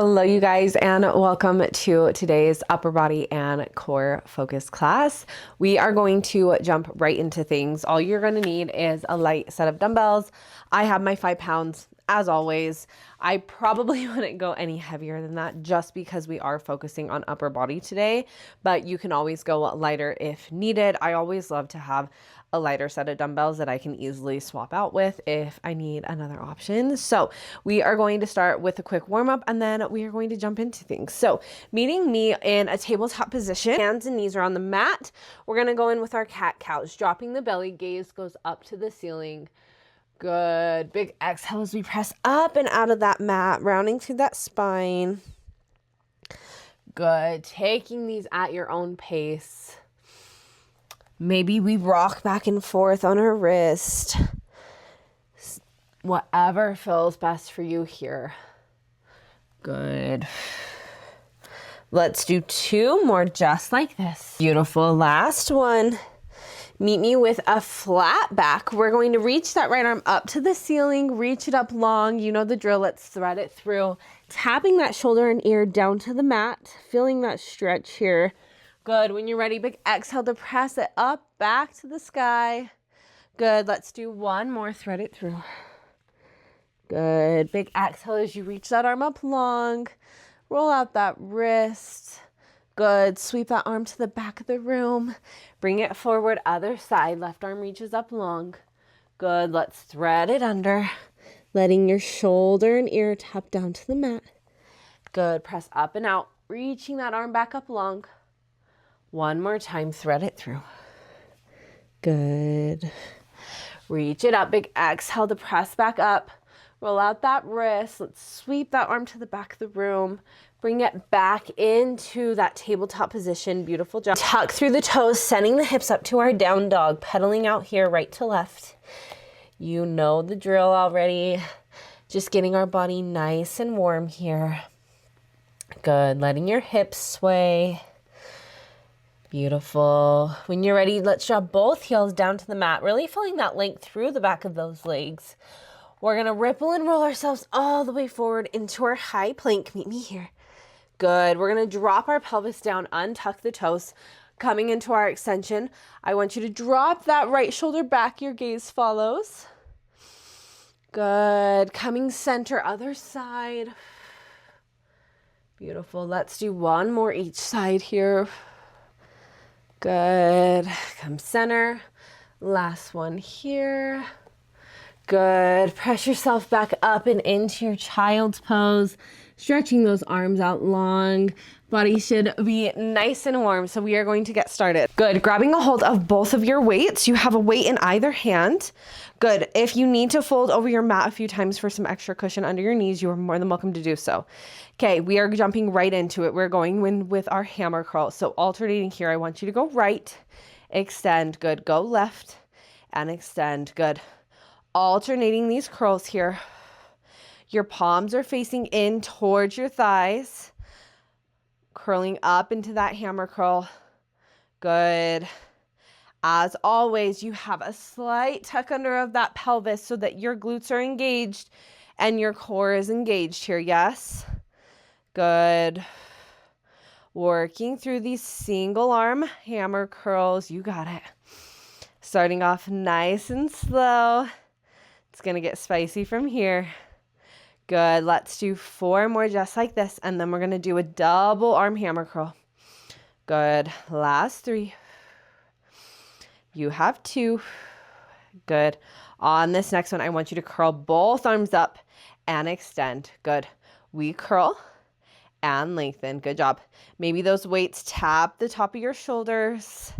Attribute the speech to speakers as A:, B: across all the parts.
A: Hello, you guys, and welcome to today's upper body and core focus class. We are going to jump right into things. All you're going to need is a light set of dumbbells. I have my 5 pounds, as always. I probably wouldn't go any heavier than that just because we are focusing on upper body today, but you can always go lighter if needed. I always love to have a lighter set of dumbbells that I can easily swap out with if I need another option. So we are going to start with a quick warm up and then we are going to jump into things. So meeting me in a tabletop position, hands and knees are on the mat. We're going to go in with our cat cows, dropping the belly, gaze goes up to the ceiling. Good. Big exhale as we press up and out of that mat, rounding through that spine. Good. Taking these at your own pace. Maybe we rock back and forth on our wrist. Whatever feels best for you here. Good. Let's do 2 more just like this. Beautiful. Last one. Meet me with a flat back. We're going to reach that right arm up to the ceiling, reach it up long. You know the drill. Let's thread it through. Tapping that shoulder and ear down to the mat, feeling that stretch here. Good. When you're ready, big exhale to press it up, back to the sky. Good. Let's do 1 more. Thread it through. Good. Big exhale as you reach that arm up long. Roll out that wrist. Good. Sweep that arm to the back of the room. Bring it forward. Other side. Left arm reaches up long. Good. Let's thread it under. Letting your shoulder and ear tap down to the mat. Good. Press up and out. Reaching that arm back up long. 1 more time, thread it through. Good. Reach it up, big exhale to press back up. Roll out that wrist. Let's sweep that arm to the back of the room. Bring it back into that tabletop position. Beautiful job. Tuck through the toes, sending the hips up to our down dog, pedaling out here right to left. You know the drill already. Just getting our body nice and warm here. Good. Letting your hips sway. Beautiful. When you're ready, let's drop both heels down to the mat, really feeling that length through the back of those legs. We're going to ripple and roll ourselves all the way forward into our high plank. Meet me here. Good. We're going to drop our pelvis down, untuck the toes, coming into our extension. I want you to drop that right shoulder back. Your gaze follows. Good. Coming center, other side. Beautiful. Let's do 1 more each side here. Good. Come center. Last one here. Good. Press yourself back up and into your child's pose. Stretching those arms out long. Body should be nice and warm. So we are going to get started. Good. Grabbing a hold of both of your weights. You have a weight in either hand. Good. If you need to fold over your mat a few times for some extra cushion under your knees, you are more than welcome to do so. Okay, we are jumping right into it. We're going in with our hammer curl. So alternating here, I want you to go right, extend, good. Go left and extend, good. Alternating these curls here. Your palms are facing in towards your thighs. Curling up into that hammer curl. Good. As always, you have a slight tuck under of that pelvis so that your glutes are engaged and your core is engaged here. Yes. Good. Working through these single arm hammer curls. You got it. Starting off nice and slow. It's going to get spicy from here. Good. Let's do 4 more just like this. And then we're going to do a double arm hammer curl. Good. Last 3. You have 2. Good. On this next one, I want you to curl both arms up and extend. Good. We curl and lengthen. Good job. Maybe those weights tap the top of your shoulders.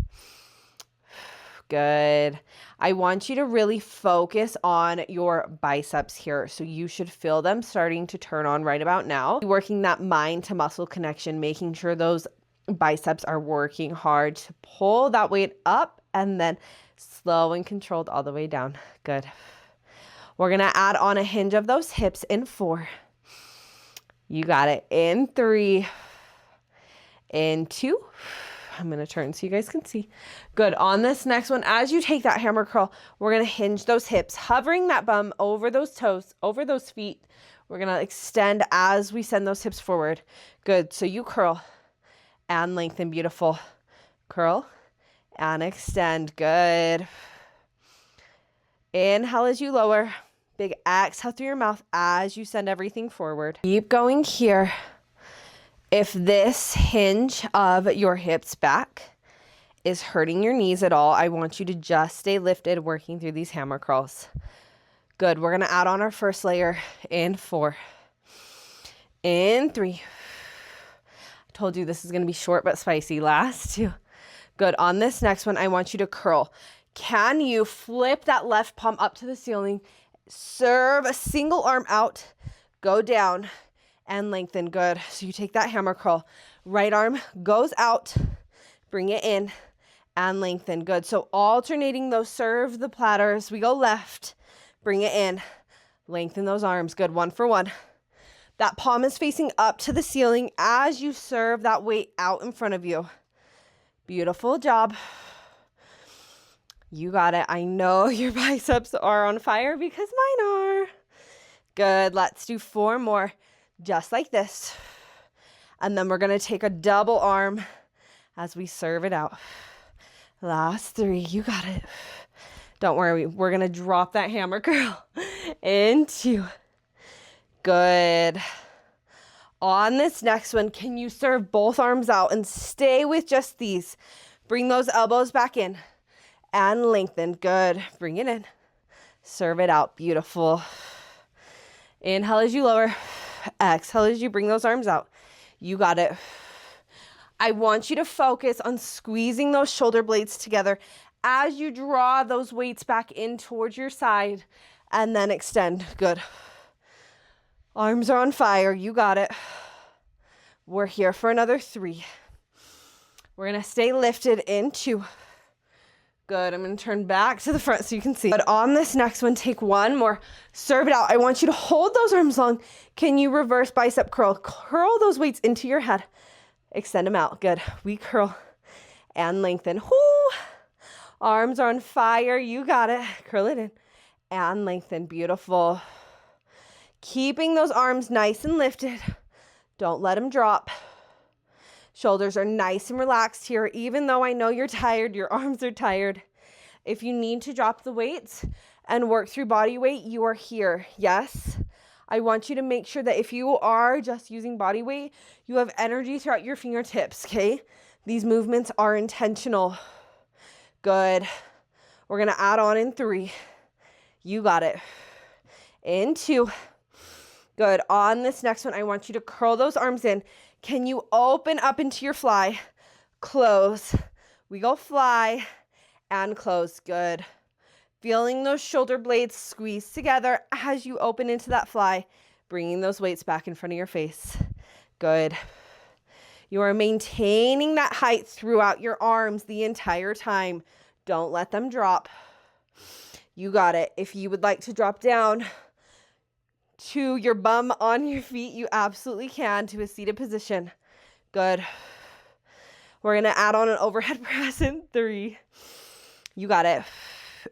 A: Good. I want you to really focus on your biceps here. So you should feel them starting to turn on right about now. Working that mind to muscle connection, making sure those biceps are working hard to pull that weight up and then slow and controlled all the way down. Good. We're going to add on a hinge of those hips in 4. You got it. In 3, in 2. I'm going to turn so you guys can see. Good. On this next one, as you take that hammer curl, we're going to hinge those hips, hovering that bum over those toes, over those feet, We're gonna extend as we send those hips forward. Good, so you curl and lengthen, beautiful. Curl and extend, good. Inhale as you lower. Big exhale through your mouth as you send everything forward. Keep going here. If this hinge of your hips back is hurting your knees at all, I want you to just stay lifted, working through these hammer crawls. Good, we're gonna add on our first layer in 4, in 3. I told you this is gonna be short but spicy. Last 2. Good, on this next one, I want you to curl. Can you flip that left palm up to the ceiling? Serve a single arm out, go down and lengthen. Good. So you take that hammer curl, right arm goes out, bring it in and lengthen. Good. So alternating those, serve the platters. We go left, bring it in, lengthen those arms. Good. 1 for 1. That palm is facing up to the ceiling as you serve that weight out in front of you. Beautiful job. You got it. I know your biceps are on fire because mine are. Good. Let's do 4 more, just like this. And then we're going to take a double arm as we serve it out. Last 3. You got it. Don't worry. We're going to drop that hammer curl into. Good. On this next one, can you serve both arms out and stay with just these? Bring those elbows back in. And lengthen. Good. Bring it in. Serve it out. Beautiful. Inhale as you lower. Exhale as you bring those arms out. You got it. I want you to focus on squeezing those shoulder blades together as you draw those weights back in towards your side and then extend. Good. Arms are on fire. You got it. We're here for another 3. We're going to stay lifted in 2. Good. I'm going to turn back to the front so you can see. But on this next one, take 1 more. Serve it out. I want you to hold those arms long. Can you reverse bicep curl? Curl those weights into your head. Extend them out. Good. We curl and lengthen. Whoo! Arms are on fire. You got it. Curl it in and lengthen. Beautiful. Keeping those arms nice and lifted. Don't let them drop. Shoulders are nice and relaxed here. Even though I know you're tired, your arms are tired. If you need to drop the weights and work through body weight, you are here. Yes, I want you to make sure that if you are just using body weight, you have energy throughout your fingertips, okay? These movements are intentional. Good. We're going to add on in 3. You got it. In 2. Good. On this next one, I want you to curl those arms in. Can you open up into your fly? Close. We go fly and close. Good. Feeling those shoulder blades squeeze together as you open into that fly, bringing those weights back in front of your face. Good. You are maintaining that height throughout your arms the entire time. Don't let them drop. You got it. If you would like to drop down to your bum on your feet, you absolutely can, to a seated position. Good. We're going to add on an overhead press in 3. You got it.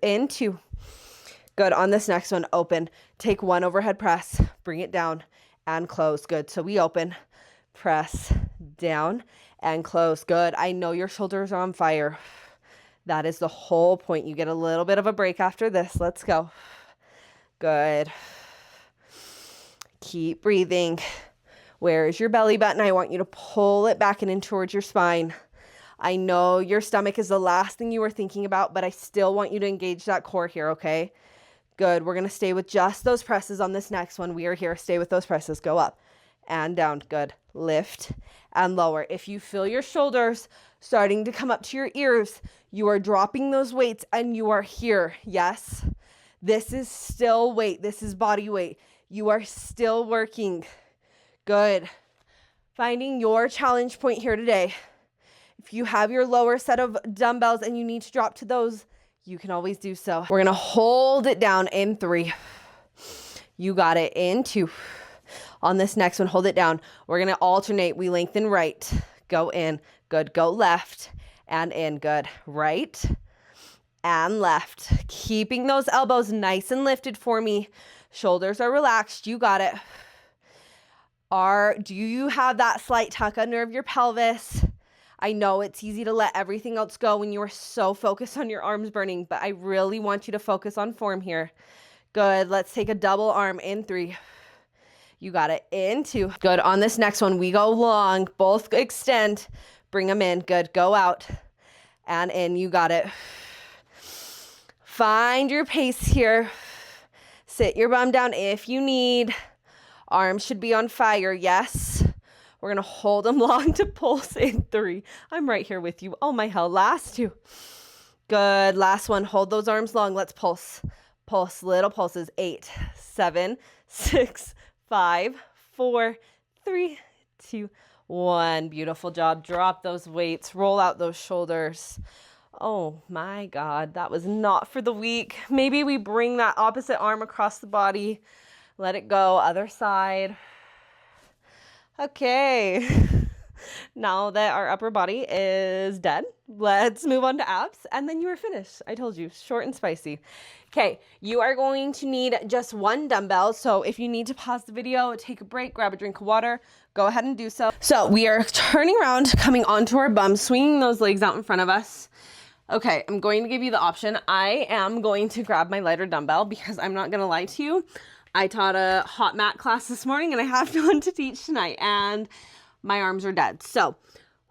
A: In 2. Good. On this next one, open. Take 1 overhead press, bring it down and close. Good. So we open, press, down and close. Good. I know your shoulders are on fire. That is the whole point. You get a little bit of a break after this. Let's go. Good. Keep breathing. Where is your belly button? I want you to pull it back and in towards your spine. I know your stomach is the last thing you were thinking about, but I still want you to engage that core here, okay? Good. We're going to stay with just those presses on this next one. We are here. Stay with those presses. Go up and down. Good. Lift and lower. If you feel your shoulders starting to come up to your ears, you are dropping those weights and you are here. Yes. This is still weight. This is body weight. You are still working. Good. Finding your challenge point here today. If you have your lower set of dumbbells and you need to drop to those, you can always do so. We're going to hold it down in 3. You got it. In 2. On this next one, hold it down. We're going to alternate. We lengthen right. Go in. Good. Go left and in. Good. Right and left. Keeping those elbows nice and lifted for me. Shoulders are relaxed. You got it. Do you have that slight tuck under of your pelvis? I know it's easy to let everything else go when you are so focused on your arms burning, but I really want you to focus on form here. Good. Let's take a double arm in 3. You got it. In 2. Good. On this next one, we go long. Both extend. Bring them in. Good. Go out and in. You got it. Find your pace here. Sit your bum down if you need. Arms should be on fire. Yes. We're going to hold them long to pulse in 3. I'm right here with you. Oh my hell. Last 2. Good. Last one. Hold those arms long. Let's pulse. Pulse. Little pulses. 8, 7, 6, 5, 4, 3, 2, 1. Beautiful job. Drop those weights. Roll out those shoulders. Oh my God. That was not for the weak. Maybe we bring that opposite arm across the body. Let it go. Other side. Okay. Now that our upper body is dead, let's move on to abs, and then you are finished. I told you, short and spicy. Okay, you are going to need just 1 dumbbell. So if you need to pause the video, take a break, grab a drink of water, go ahead and do so. So we are turning around, coming onto our bum, swinging those legs out in front of us. Okay, I'm going to give you the option. I am going to grab my lighter dumbbell because I'm not going to lie to you. I taught a hot mat class this morning and I have one to teach tonight and my arms are dead. So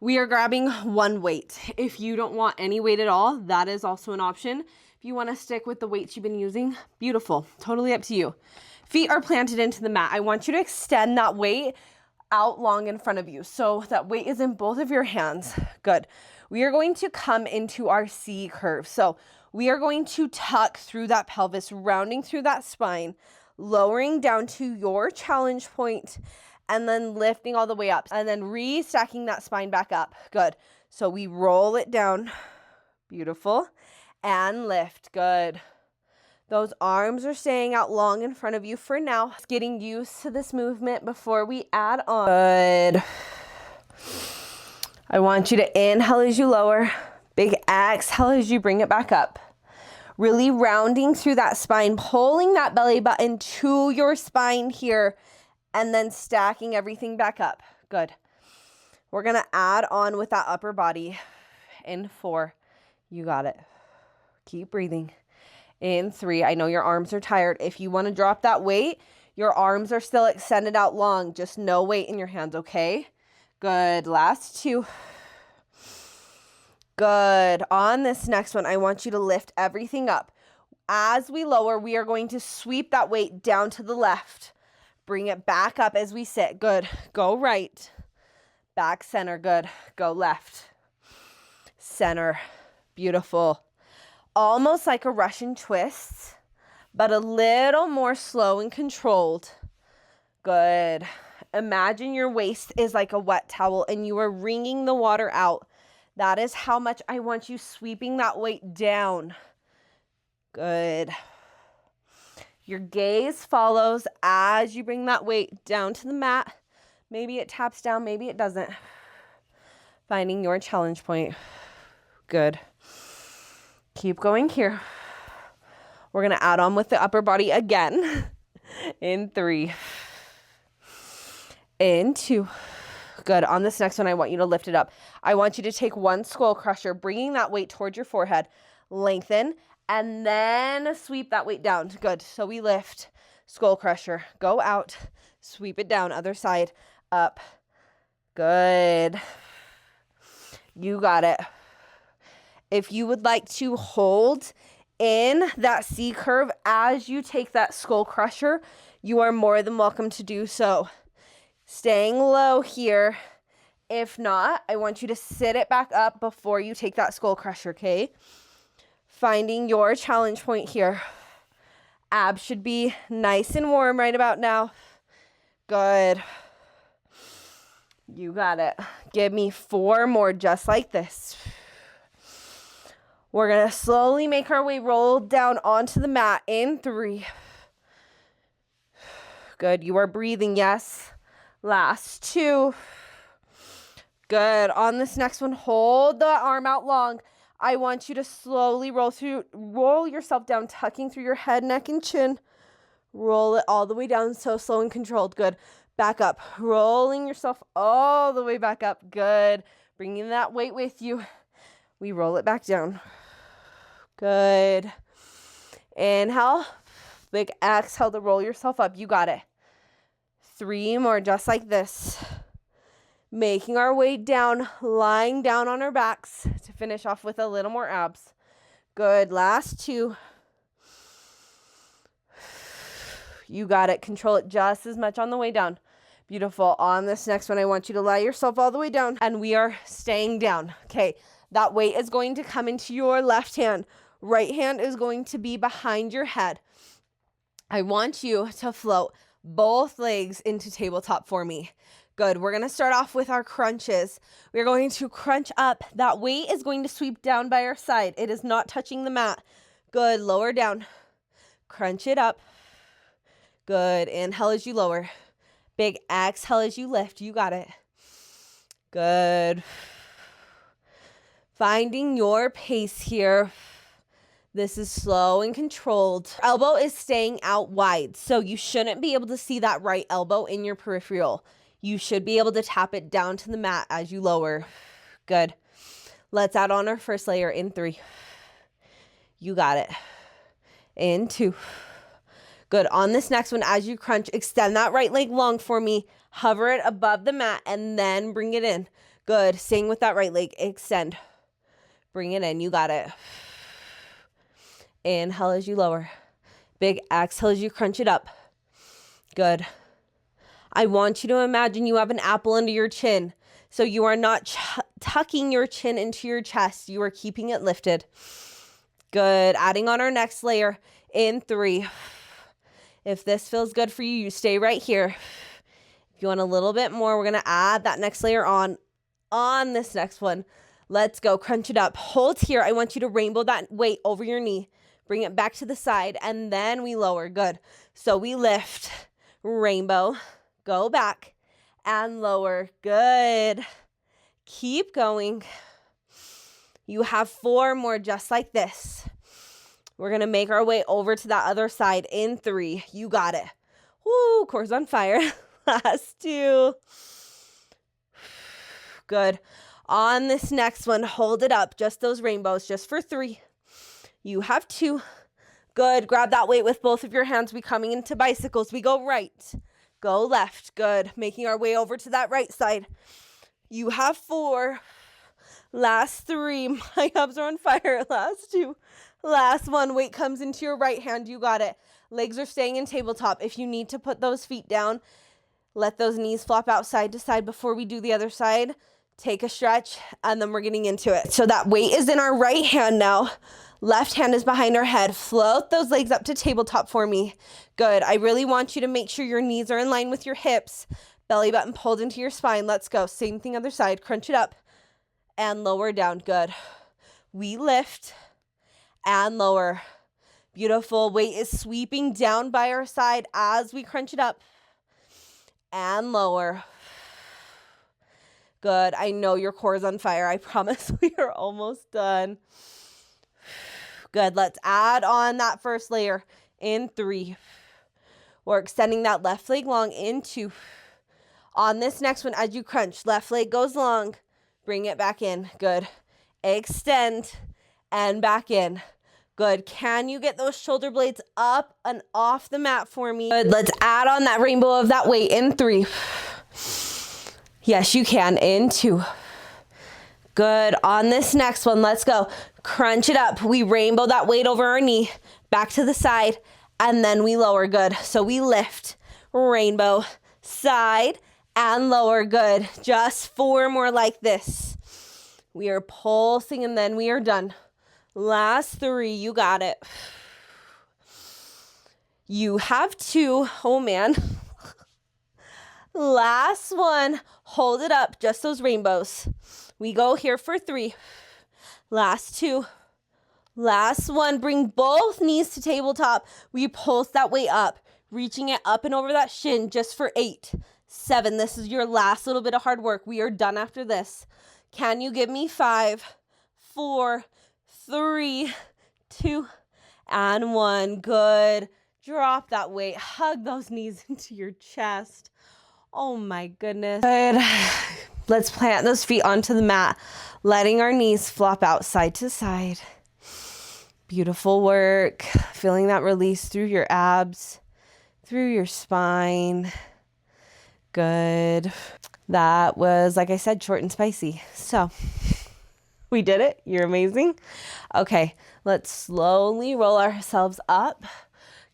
A: we are grabbing 1 weight. If you don't want any weight at all, that is also an option. If you want to stick with the weights you've been using, beautiful. Totally up to you. Feet are planted into the mat. I want you to extend that weight out long in front of you. So that weight is in both of your hands. Good. We are going to come into our C curve. So we are going to tuck through that pelvis, rounding through that spine, lowering down to your challenge point, and then lifting all the way up, and then restacking that spine back up. Good. So we roll it down. Beautiful. And lift. Good. Those arms are staying out long in front of you for now. Getting used to this movement before we add on. Good. I want you to inhale as you lower. Big exhale as you bring it back up. Really rounding through that spine, pulling that belly button to your spine here, and then stacking everything back up. Good. We're going to add on with that upper body in 4. You got it. Keep breathing. In 3. I know your arms are tired. If you want to drop that weight, your arms are still extended out long. Just no weight in your hands, okay? Good. Last 2. Good. On this next one, I want you to lift everything up. As we lower, we are going to sweep that weight down to the left. Bring it back up as we sit. Good. Go right. Back center. Good. Go left. Center. Beautiful. Almost like a Russian twist, but a little more slow and controlled. Good. Imagine your waist is like a wet towel and you are wringing the water out. That is how much I want you sweeping that weight down. Good. Your gaze follows as you bring that weight down to the mat. Maybe it taps down, maybe it doesn't. Finding your challenge point. Good. Keep going here. We're going to add on with the upper body again. In 3. In 2. Good. On this next one, I want you to lift it up. I want you to take 1 skull crusher, bringing that weight towards your forehead. Lengthen, and then sweep that weight down. Good. So we lift, skull crusher, go out, sweep it down, other side, up. Good. You got it. If you would like to hold in that C curve as you take that skull crusher, you are more than welcome to do so. Staying low here. If not, I want you to sit it back up before you take that skull crusher, okay? Finding your challenge point here. Abs should be nice and warm right about now. Good. You got it. Give me 4 more just like this. We're going to slowly make our way roll down onto the mat in 3. Good. You are breathing, yes. Last 2. Good. On this next one, hold the arm out long. I want you to slowly roll yourself down, tucking through your head, neck, and chin. Roll it all the way down, so slow and controlled. Good. back up, rolling yourself all the way back up. Good. Bringing that weight with you. We roll it back down. Good. Inhale. Big exhale to roll yourself up. You got it. 3 more just like this. Making our way down, lying down on our backs to finish off with a little more abs. Good. Last 2. You got it. Control it just as much on the way down. Beautiful. On this next one, I want you to lie yourself all the way down, and we are staying down. Okay. That weight is going to come into your left hand. Right hand is going to be behind your head. I want you to float both legs into tabletop for me. Good. We're going to start off with our crunches. We're going to crunch up. That weight is going to sweep down by our side. It is not touching the mat. Good. Lower down. Crunch it up. Good. Inhale as you lower. Big exhale as you lift. You got it. Good. Finding your pace here. This is slow and controlled. Elbow is staying out wide, so you shouldn't be able to see that right elbow in your peripheral. You should be able to tap it down to the mat as you lower. Good. Let's add on our first layer in 3. You got it. In 2. Good. On this next one, as you crunch, extend that right leg long for me. Hover it above the mat and then bring it in. Good. Staying with that right leg. Extend. Bring it in. You got it. Inhale as you lower. Big exhale as you crunch it up. Good. I want you to imagine you have an apple under your chin. So you are not tucking your chin into your chest. You are keeping it lifted. Good. Adding on our next layer in 3. If this feels good for you, you stay right here. If you want a little bit more, we're going to add that next layer on this next one. Let's go. Crunch it up. Hold here. I want you to rainbow that weight over your knee. Bring it back to the side, and then we lower. Good. So we lift, rainbow, go back, and lower. Good. Keep going. You have 4 more just like this. We're going to make our way over to that other side in 3. You got it. Woo, core's on fire. Last 2. Good. On this next one, hold it up. Just those rainbows, just for 3. You have 2. Good. Grab that weight with both of your hands. We coming into bicycles. We go right. Go left. Good. Making our way over to that right side. You have 4. Last 3. My abs are on fire. Last 2. Last 1. Weight comes into your right hand. You got it. Legs are staying in tabletop. If you need to put those feet down, let those knees flop out side to side before we do the other side. Take a stretch, and then we're getting into it. So that weight is in our right hand now. Left hand is behind our head. Float those legs up to tabletop for me. Good. I really want you to make sure your knees are in line with your hips. Belly button pulled into your spine. Let's go. Same thing other side. Crunch it up and lower down. Good. We lift and lower. Beautiful. Weight is sweeping down by our side as we crunch it up and lower. Good. I know your core is on fire. I promise we are almost done. Good. Let's add on that first layer in 3. We're extending that left leg long in 2. On this next one, as you crunch, left leg goes long. Bring it back in. Good. Extend and back in. Good. Can you get those shoulder blades up and off the mat for me? Good. Let's add on that rainbow of that weight in 3. Yes, you can. In 2. Good. On this next one, let's go. Crunch it up. We rainbow that weight over our knee, back to the side, and then we lower. Good. So we lift, rainbow, side, and lower. Good. Just 4 more like this. We are pulsing, and then we are done. Last 3. You got it. You have 2. Oh, man. Last 1. Hold it up. Just those rainbows. We go here for 3. Last 2. Last 1. Bring both knees to tabletop. We pulse that weight up, reaching it up and over that shin just for 8, 7. This is your last little bit of hard work. We are done after this. Can you give me 5, 4, 3, 2, and 1? Good. Drop that weight. Hug those knees into your chest. Oh my goodness. Good. Let's plant those feet onto the mat, letting our knees flop out side to side. Beautiful work. Feeling that release through your abs, through your spine. Good. That was, like I said, short and spicy. So we did it. You're amazing. Okay, let's slowly roll ourselves up,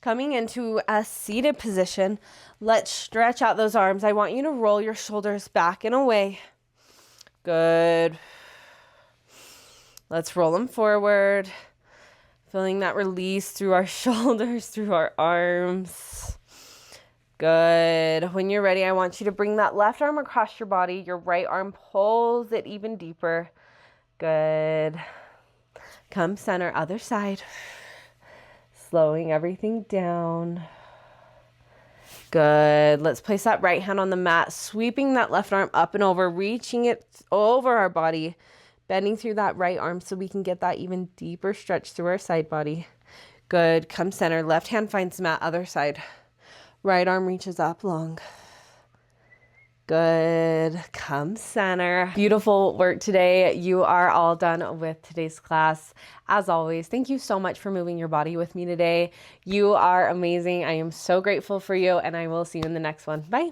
A: coming into a seated position. Let's stretch out those arms. I want you to roll your shoulders back and away. Good. Let's roll them forward. Feeling that release through our shoulders, through our arms. Good. When you're ready, I want you to bring that left arm across your body. Your right arm pulls it even deeper. Good. Come center, other side. Slowing everything down. Good. Let's place that right hand on the mat, sweeping that left arm up and over, reaching it over our body, bending through that right arm so we can get that even deeper stretch through our side body. Good. Come center. Left hand finds the mat, other side. Right arm reaches up long. Good. Come center. Beautiful work today. You are all done with today's class. As always, thank you so much for moving your body with me today. You are amazing. I am so grateful for you, and I will see you in the next one. Bye.